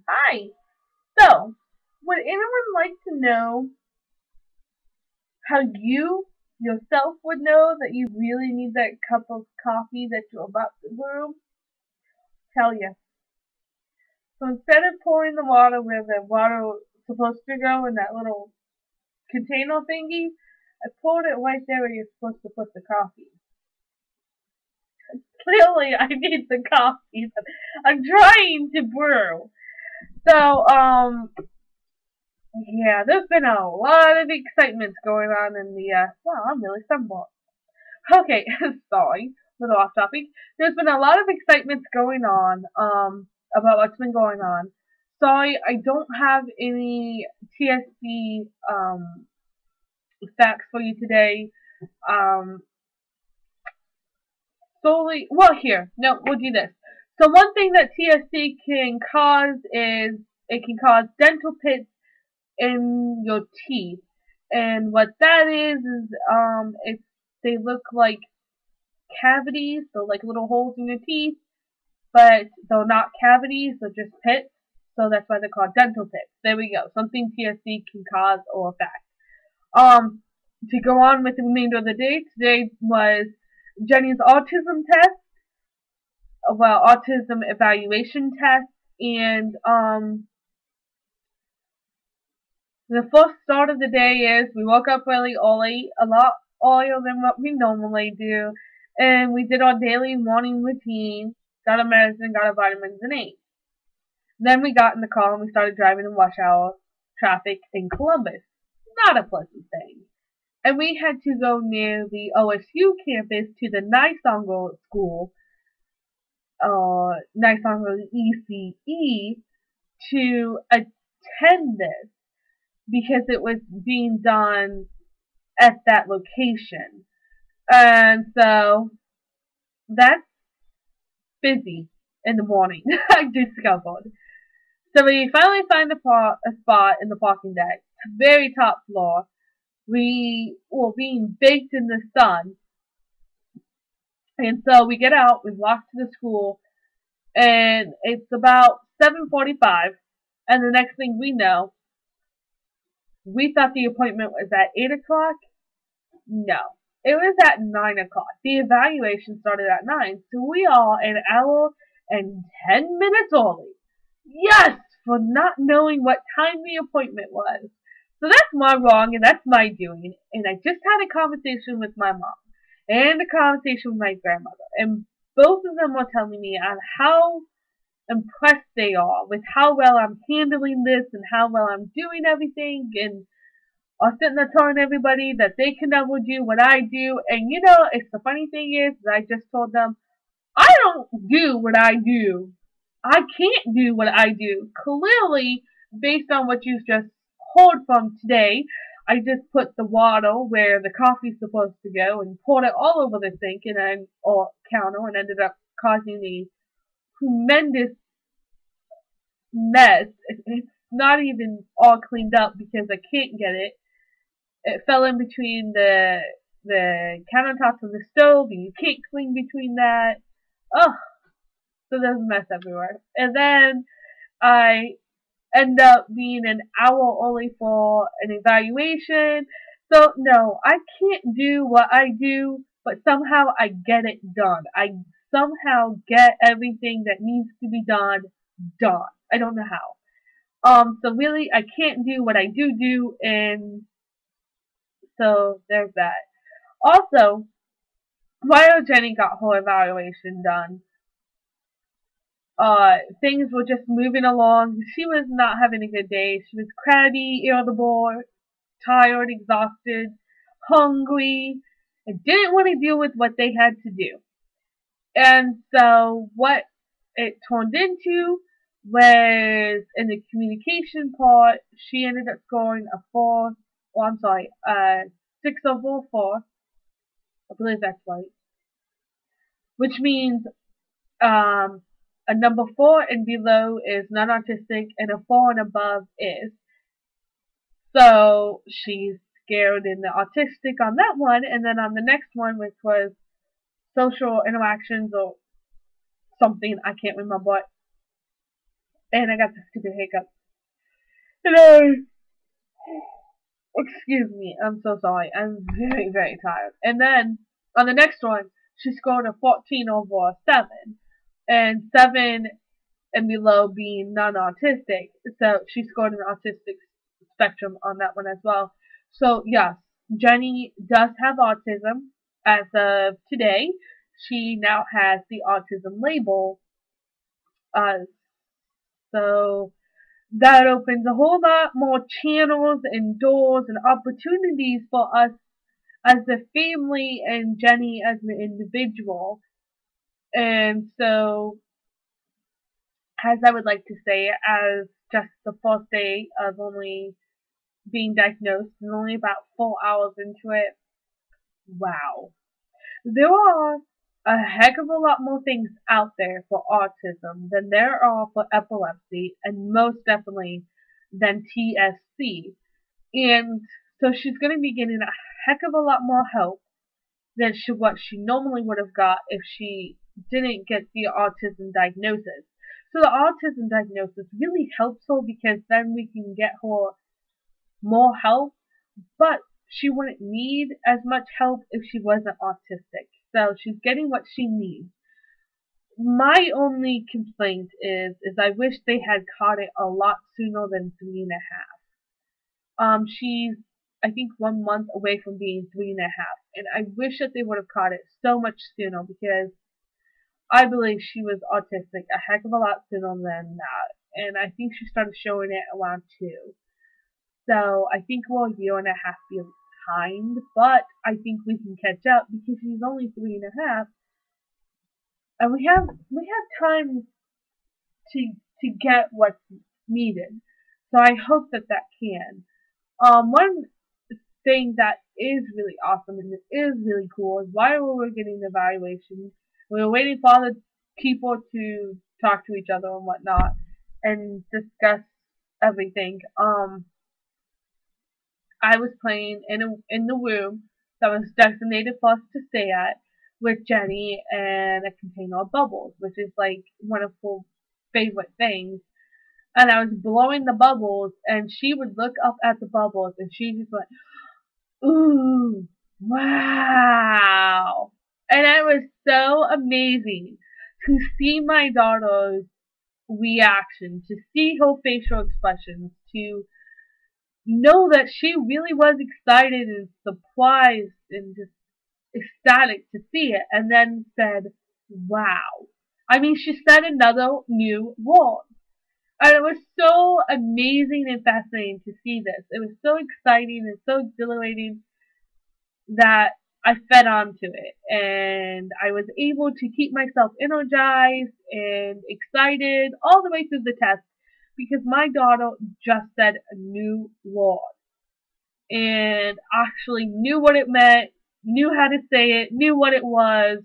Hi. So, would anyone like to know how you yourself would know that you really need that cup of coffee that you're about to brew? Tell you. So instead of pouring the water where the water is supposed to go in that little container thingy, I poured it right there where you're supposed to put the coffee. Clearly, I need the coffee that I'm trying to brew. So, yeah, there's been a lot of excitement going on in the, wow, I'm really stumbled. Okay, sorry, a little off topic. There's been a lot of excitement going on, about what's been going on. Sorry, I don't have any TSC, facts for you today. Um, solely, well, here, no, we'll do this. So one thing that TSC can cause is it can cause dental pits in your teeth. And what that is it's they look like cavities, so like little holes in your teeth, but they're not cavities, they're just pits. So that's why they're called dental pits. There we go. Something TSC can cause or affect. To go on with the remainder of the day, today was Jenny's autism test, well, autism evaluation test, and the first start of the day is we woke up really early, a lot earlier than what we normally do, and we did our daily morning routine, got our medicine, got our vitamins and ate. Then we got in the car and we started driving in rush hour traffic in Columbus. Not a pleasant thing. And we had to go near the OSU campus to the Nisongo school, Nisongo ECE, to attend this because it was being done at that location. And so that's busy in the morning, I discovered. So we finally find a spot in the parking deck, very top floor. We were being baked in the sun. And so we get out, we walk to the school, and it's about 7:45. And the next thing we know, we thought the appointment was at 8 o'clock. No, it was at 9 o'clock. The evaluation started at 9, so we are an hour and 10 minutes early. Yes, for not knowing what time the appointment was. So that's my wrong and that's my doing. And I just had a conversation with my mom and a conversation with my grandmother. And both of them were telling me on how impressed they are with how well I'm handling this and how well I'm doing everything. And I was sitting there telling everybody that they can never do what I do. And you know, it's the funny thing is, I just told them, I don't do what I do. I can't do what I do. Clearly, based on what you've just heard from today, I just put the water where the coffee's supposed to go and poured it all over the sink and then or counter and ended up causing a tremendous mess. It's not even all cleaned up because I can't get it. It fell in between the countertops of the stove, and you can't clean between that. Oh, so there's a mess everywhere. And then I end up being an hour early for an evaluation. So no, I can't do what I do, but somehow I get it done. I somehow get everything that needs to be done done. I don't know how. So really, I can't do what I do, and so there's that. Also, while Jenny got her evaluation done, things were just moving along. She was not having a good day. She was crabby, irritable, tired, exhausted, hungry, and didn't want to deal with what they had to do. And so what it turned into was in the communication part, she ended up scoring a 4, well, I'm sorry, 6 over 4. I believe that's right. Which means a number 4 and below is non-autistic, and a 4 and above is. So she's scared in the autistic on that one, and then on the next one, which was social interactions or something, I can't remember what, and I got the stupid hiccups. And I, excuse me, I'm so sorry. I'm very, very tired. And then on the next one, she scored a 14 over a 7, and 7 and below being non-autistic. So she scored an autistic spectrum on that one as well. So yes, Jenny does have autism as of today. She now has the autism label. Uh, so that opens a whole lot more channels and doors and opportunities for us as a family and Jenny as an individual. And so, as I would like to say, as just the first day of only being diagnosed and only about 4 hours into it, wow. There are a heck of a lot more things out there for autism than there are for epilepsy, and most definitely than TSC. And so she's going to be getting a heck of a lot more help than what she normally would have got if she didn't get the autism diagnosis. So the autism diagnosis really helps her because then we can get her more help, but she wouldn't need as much help if she wasn't autistic. So she's getting what she needs. My only complaint is I wish they had caught it a lot sooner than 3.5. She's I think 1 month away from being 3.5, and I wish that they would have caught it so much sooner because I believe she was autistic a heck of a lot sooner than that, and I think she started showing it around 2. So I think we're a year and a half behind, but I think we can catch up because she's only 3.5, and we have time to get what's needed. So I hope that that can. One thing that is really awesome and is really cool is while we were getting the evaluation, we were waiting for all the people to talk to each other and whatnot and discuss everything. I was playing in the room that was designated for us to stay at with Jenny and a container of bubbles, which is like one of her favorite things. And I was blowing the bubbles, and she would look up at the bubbles, and she just went, "Ooh, wow!" And it was so amazing to see my daughter's reaction, to see her facial expressions, to know that she really was excited and surprised and just ecstatic to see it, and then said, "Wow." I mean, she said another new word. And it was so amazing and fascinating to see this. It was so exciting and so exhilarating that I fed onto it. And I was able to keep myself energized and excited all the way through the test because my daughter just said a new word and actually knew what it meant, knew how to say it, knew what it was,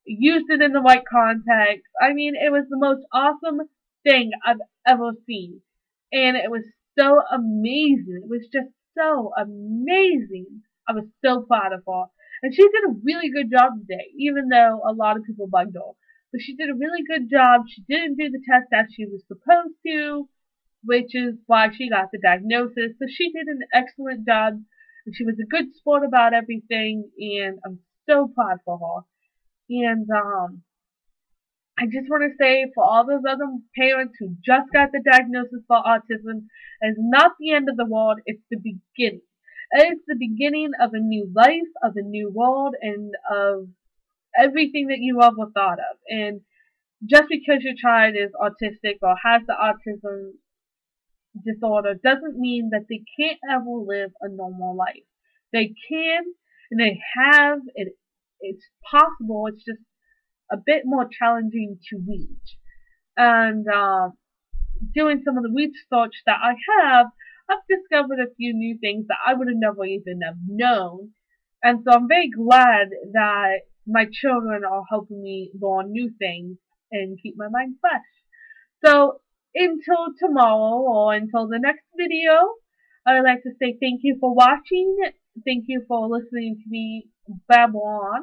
used it in the right context. I mean, it was the most awesome thing I've ever seen. And it was so amazing. It was just so amazing. I was so proud of her. And she did a really good job today, even though a lot of people bugged her. But she did a really good job. She didn't do the test as she was supposed to, which is why she got the diagnosis. So she did an excellent job. And she was a good sport about everything. And I'm so proud for her. And I just want to say for all those other parents who just got the diagnosis for autism, it's not the end of the world, it's the beginning. It's the beginning of a new life, of a new world, and of everything that you ever thought of. And just because your child is autistic or has the autism disorder doesn't mean that they can't ever live a normal life. They can, and they have, it's possible, it's just a bit more challenging to reach. And doing some of the research that I have, I've discovered a few new things that I would have never even have known. And so I'm very glad that my children are helping me learn new things and keep my mind fresh. So until tomorrow or until the next video, I would like to say thank you for watching. Thank you for listening to me babble on.